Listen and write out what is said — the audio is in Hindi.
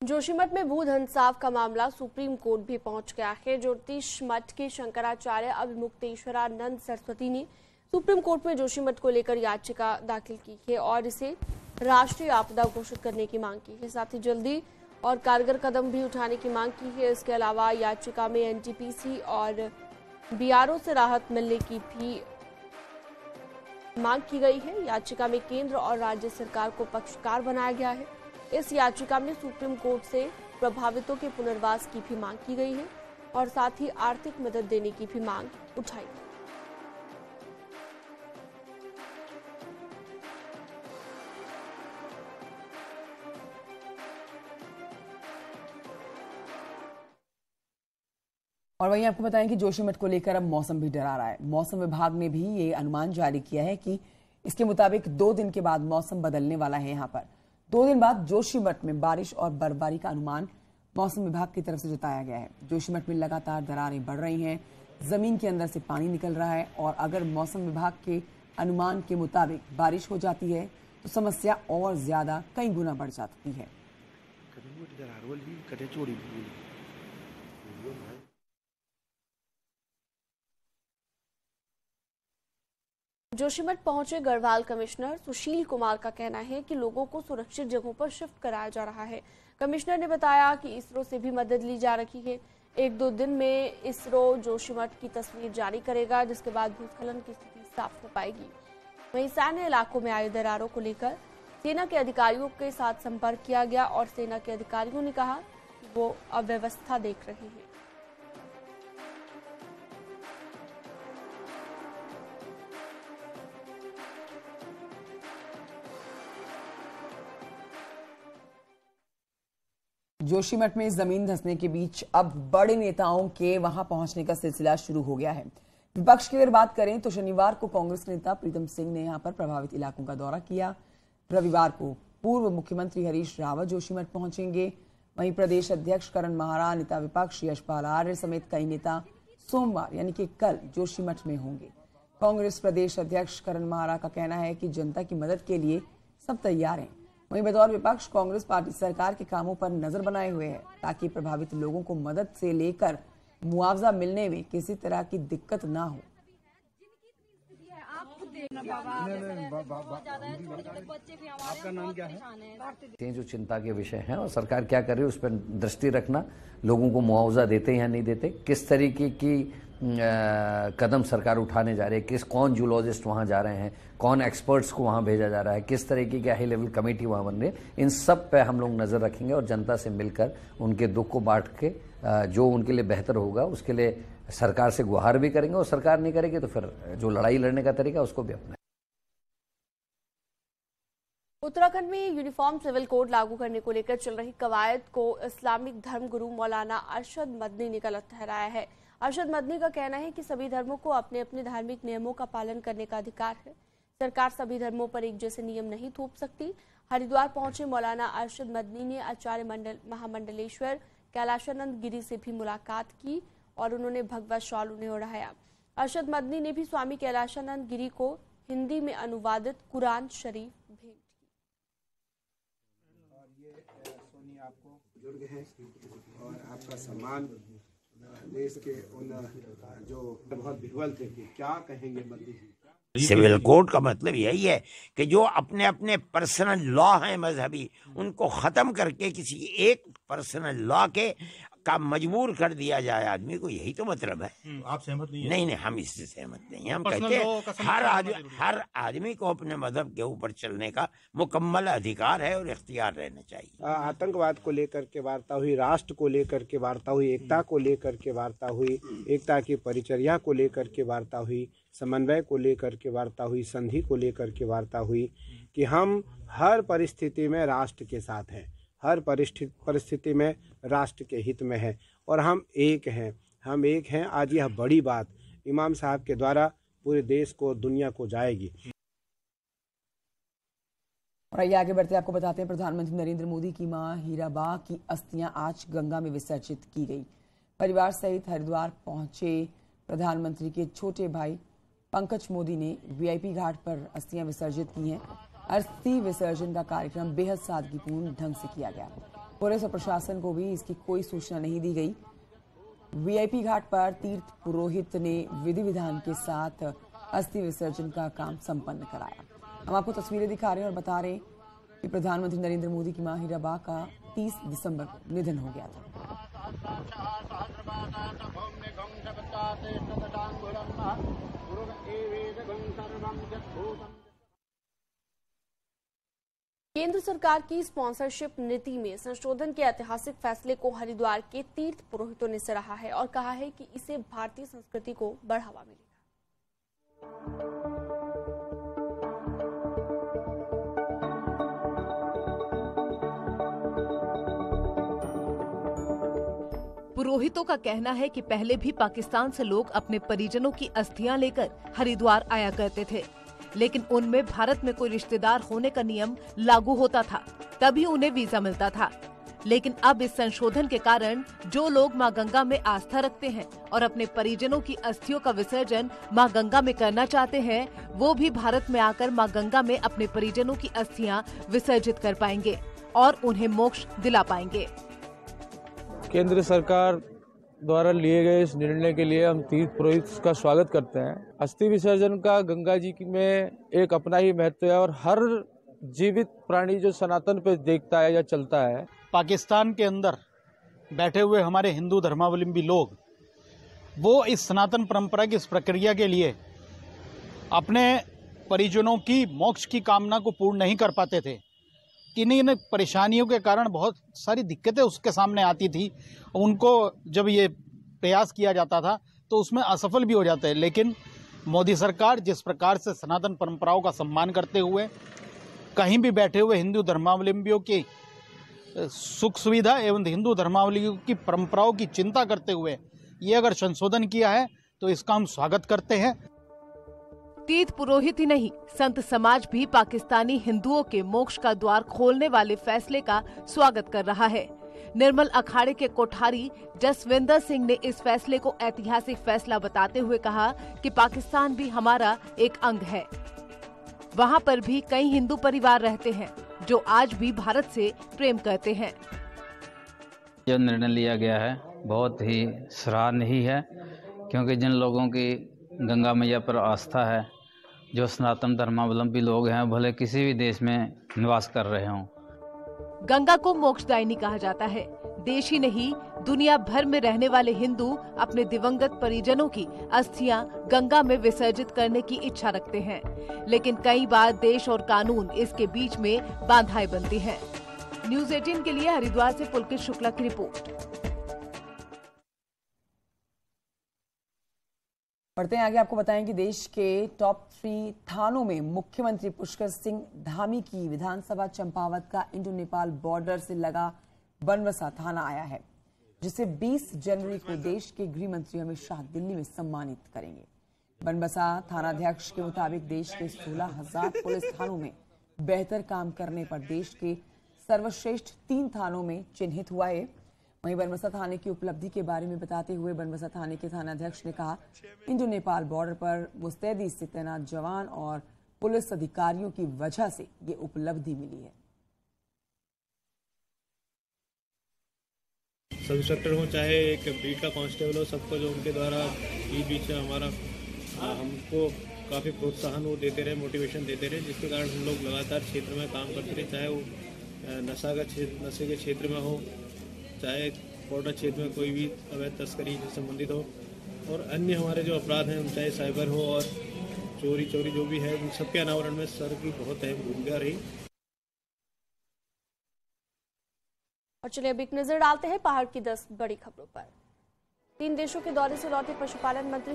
जोशीमठ में भू धनसाव का मामला सुप्रीम कोर्ट भी पहुंच गया है। ज्योतिष मठ के शंकराचार्य अभिमुक्तेश्वरानंद सरस्वती ने सुप्रीम कोर्ट में जोशीमठ को लेकर याचिका दाखिल की है और इसे राष्ट्रीय आपदा घोषित करने की मांग की है। साथ ही जल्दी और कारगर कदम भी उठाने की मांग की है। इसके अलावा याचिका में एनटीपीसी और बीआरओ से राहत मिलने की भी मांग की गई है। याचिका में केंद्र और राज्य सरकार को पक्षकार बनाया गया है। इस याचिका में सुप्रीम कोर्ट से प्रभावितों के पुनर्वास की भी मांग की गई है और साथ ही आर्थिक मदद देने की भी मांग उठाई गई। और वहीं आपको बताएं कि जोशीमठ को लेकर अब मौसम भी डरा रहा है। मौसम विभाग ने भी ये अनुमान जारी किया है कि इसके मुताबिक 2 दिन के बाद मौसम बदलने वाला है। यहाँ पर 2 दिन बाद जोशीमठ में बारिश और बर्फबारी का अनुमान मौसम विभाग की तरफ से जताया गया है। जोशीमठ में लगातार दरारें बढ़ रही हैं, जमीन के अंदर से पानी निकल रहा है और अगर मौसम विभाग के अनुमान के मुताबिक बारिश हो जाती है तो समस्या और ज्यादा कई गुना बढ़ जाती है। जोशीमठ पहुंचे गढ़वाल कमिश्नर सुशील कुमार का कहना है कि लोगों को सुरक्षित जगहों पर शिफ्ट कराया जा रहा है। कमिश्नर ने बताया कि इसरो से भी मदद ली जा रही है। 1-2 दिन में इसरो जोशीमठ की तस्वीर जारी करेगा, जिसके बाद भूस्खलन की स्थिति साफ हो पाएगी। वहीं सैन्य इलाकों में आए दरारों को लेकर सेना के अधिकारियों के साथ संपर्क किया गया और सेना के अधिकारियों ने कहा कि वो अव्यवस्था देख रहे हैं। जोशीमठ में जमीन धंसने के बीच अब बड़े नेताओं के वहां पहुंचने का सिलसिला शुरू हो गया है। विपक्ष की अगर बात करें तो शनिवार को कांग्रेस नेता प्रीतम सिंह ने यहां पर प्रभावित इलाकों का दौरा किया। रविवार को पूर्व मुख्यमंत्री हरीश रावत जोशीमठ पहुंचेंगे। वहीं प्रदेश अध्यक्ष करण माहरा, नेता विपक्ष यशपाल आर्य समेत कई नेता सोमवार यानी कि कल जोशीमठ में होंगे। कांग्रेस प्रदेश अध्यक्ष करण माहरा का कहना है कि जनता की मदद के लिए सब तैयार हैं। वहीं बतौर विपक्ष कांग्रेस पार्टी सरकार के कामों पर नजर बनाए हुए है ताकि प्रभावित लोगों को मदद से लेकर मुआवजा मिलने में किसी तरह की दिक्कत ना हो। आपका नाम क्या है? जो चिंता के विषय हैं और सरकार क्या कर रही है उस पर दृष्टि रखना, लोगों को मुआवजा देते या नहीं देते, किस तरीके की कदम सरकार उठाने जा रही है, कौन जूलॉजिस्ट वहां जा रहे हैं, कौन एक्सपर्ट्स को वहां भेजा जा रहा है, किस तरीके की हाई लेवल कमेटी वहां बन रही है, इन सब पे हम लोग नजर रखेंगे और जनता से मिलकर उनके दुख को बांट के जो उनके लिए बेहतर होगा उसके लिए सरकार से गुहार भी करेंगे और सरकार नहीं करेगी तो फिर जो लड़ाई लड़ने का तरीका उसको भी अपनाएंगे। उत्तराखंड में यूनिफॉर्म सिविल कोड लागू करने को लेकर चल रही कवायद को इस्लामिक धर्म गुरु मौलाना अरशद मदनी ने गलत ठहराया है। अरशद मदनी का कहना है कि सभी धर्मों को अपने अपने धार्मिक नियमों का पालन करने का अधिकार है। सरकार सभी धर्मों पर एक जैसे नियम नहीं थोप सकती। हरिद्वार पहुंचे मौलाना अरशद मदनी ने आचार्य महामंडलेश्वर कैलाशानंद गिरी से भी मुलाकात की और उन्होंने भगवा शॉल उन्हें ओढ़ाया। अरशद मदनी ने भी स्वामी कैलाशानंद गिरी को हिंदी में अनुवादित कुरान शरीफ भेंट की। और ये सोनी आपको बुजुर्ग हैं और आपका सम्मान देश के उन जो बहुत विह्वल थे कि क्या कहेंगे मदनी जी। सिविल कोड का मतलब यही है कि जो अपने अपने पर्सनल लॉ हैं मजहबी, उनको खत्म करके किसी एक पर्सनल लॉ के का मजबूर कर दिया जाए आदमी को, यही तो मतलब है। आप सहमत नहीं है? नहीं, हम इससे सहमत नहीं हैं। हम कहते हैं हर आदमी को अपने मजहब के ऊपर चलने का मुकम्मल अधिकार है और इख्तियार रहना चाहिए। आतंकवाद को लेकर के वार्ता हुई, राष्ट्र को लेकर के वार्ता हुई, एकता को लेकर के वार्ता हुई, एकता की परिचर्या को लेकर के वार्ता हुई, समन्वय को लेकर के वार्ता हुई, संधि को लेकर के वार्ता हुई कि हम हर परिस्थिति में राष्ट्र के साथ हैं, हर परिस्थिति में राष्ट्र के हित में है और हम एक हैं। आज यह बड़ी बात इमाम साहब के द्वारा पूरे देश को, दुनिया को जाएगी। और आइए आगे बढ़ते आपको बताते हैं प्रधानमंत्री नरेंद्र मोदी की मां हीराबा की अस्थियां आज गंगा में विसर्जित की गई। परिवार सहित हरिद्वार पहुंचे प्रधानमंत्री के छोटे भाई पंकज मोदी ने वीआईपी घाट पर अस्थियां विसर्जित की हैं। अस्थि विसर्जन का कार्यक्रम बेहद सादगीपूर्ण ढंग से किया गया। पुलिस और प्रशासन को भी इसकी कोई सूचना नहीं दी गई। वीआईपी घाट पर तीर्थ पुरोहित ने विधि विधान के साथ अस्थि विसर्जन का काम संपन्न कराया। हम आपको तस्वीरें दिखा रहे हैं और बता रहे हैं कि प्रधानमंत्री नरेंद्र मोदी की मां हीराबा का 30 दिसंबर को निधन हो गया था। केंद्र सरकार की स्पॉन्सरशिप नीति में संशोधन के ऐतिहासिक फैसले को हरिद्वार के तीर्थ पुरोहितों ने सराहा है और कहा है कि इससे भारतीय संस्कृति को बढ़ावा मिलेगा। पुरोहितों का कहना है कि पहले भी पाकिस्तान से लोग अपने परिजनों की अस्थियां लेकर हरिद्वार आया करते थे, लेकिन उनमें भारत में कोई रिश्तेदार होने का नियम लागू होता था, तभी उन्हें वीजा मिलता था। लेकिन अब इस संशोधन के कारण जो लोग मां गंगा में आस्था रखते हैं और अपने परिजनों की अस्थियों का विसर्जन मां गंगा में करना चाहते हैं, वो भी भारत में आकर मां गंगा में अपने परिजनों की अस्थियां विसर्जित कर पाएंगे और उन्हें मोक्ष दिला पाएंगे। केंद्र सरकार द्वारा लिए गए इस निर्णय के लिए हम तीर्थ पुरोहित का स्वागत करते हैं। अस्थि विसर्जन का गंगा जी में एक अपना ही महत्व है और हर जीवित प्राणी जो सनातन पे देखता है या चलता है। पाकिस्तान के अंदर बैठे हुए हमारे हिंदू धर्मावलंबी लोग वो इस सनातन परंपरा की इस प्रक्रिया के लिए अपने परिजनों की मोक्ष की कामना को पूर्ण नहीं कर पाते थे। किन्हीं परेशानियों के कारण बहुत सारी दिक्कतें उसके सामने आती थी। उनको जब ये प्रयास किया जाता था तो उसमें असफल भी हो जाते हैं। लेकिन मोदी सरकार जिस प्रकार से सनातन परंपराओं का सम्मान करते हुए कहीं भी बैठे हुए हिंदू धर्मावलंबियों की सुख सुविधा एवं हिंदू धर्मावलंबियों की परंपराओं की चिंता करते हुए ये अगर संशोधन किया है तो इसका हम स्वागत करते हैं। तीर्थ पुरोहित ही नहीं, संत समाज भी पाकिस्तानी हिंदुओं के मोक्ष का द्वार खोलने वाले फैसले का स्वागत कर रहा है। निर्मल अखाड़े के कोठारी जसविंदर सिंह ने इस फैसले को ऐतिहासिक फैसला बताते हुए कहा कि पाकिस्तान भी हमारा एक अंग है। वहाँ पर भी कई हिंदू परिवार रहते हैं जो आज भी भारत से प्रेम करते हैं। जो निर्णय लिया गया है बहुत ही सराहनीय है, क्योंकि जिन लोगों की गंगा मैया पर आस्था है, जो सनातन धर्मावलंबी लोग हैं, भले किसी भी देश में निवास कर रहे हों। गंगा को मोक्षदायिनी कहा जाता है। देश ही नहीं, दुनिया भर में रहने वाले हिंदू अपने दिवंगत परिजनों की अस्थियां गंगा में विसर्जित करने की इच्छा रखते हैं, लेकिन कई बार देश और कानून इसके बीच में बाधाएं बनती हैं। न्यूज़ 18 के लिए हरिद्वार से पुलकित शुक्ला की रिपोर्ट। बढ़ते हैं आगे, आपको बताएं कि देश के टॉप 3 थानों में मुख्यमंत्री पुष्कर सिंह धामी की विधानसभा चंपावत का इंडो नेपाल बॉर्डर से लगा बनबसा थाना आया है, जिसे 20 जनवरी को देश के गृह मंत्री अमित शाह दिल्ली में सम्मानित करेंगे। बनबसा थानाध्यक्ष के मुताबिक देश के 16,000 पुलिस थानों में बेहतर काम करने पर देश के सर्वश्रेष्ठ 3 थानों में चिन्हित हुआ है। वहीं बनबसा थाने की उपलब्धि के बारे में बताते हुए बनबसा थाने के थानाध्यक्ष ने कहा, इंडो नेपाल बॉर्डर पर मुस्तैदी से तैनात जवान और पुलिस अधिकारियों की वजह से ये उपलब्धि मिली है। सब इंस्पेक्टर हो चाहे एक बीट का कांस्टेबल हो, सबको जो उनके द्वारा बीच में हमारा हमको काफ़ी प्रोत्साहन वो देते रहे, मोटिवेशन देते रहे, जिसके कारण हम लोग लगातार क्षेत्र में काम करते रहे, चाहे वो नशे के क्षेत्र में हो, चाहे बॉर्डर क्षेत्र में कोई भी अवैध तस्करी से संबंधित हो, और अन्य हमारे जो अपराध हैं, चाहे साइबर हो और चोरी जो भी है, उन सबके अनावरण में सर की बहुत अहम भूमिका रही। और चलिए अब एक नजर डालते हैं पहाड़ की 10 बड़ी खबरों पर। 3 देशों के दौरे से लौटे पशुपालन मंत्री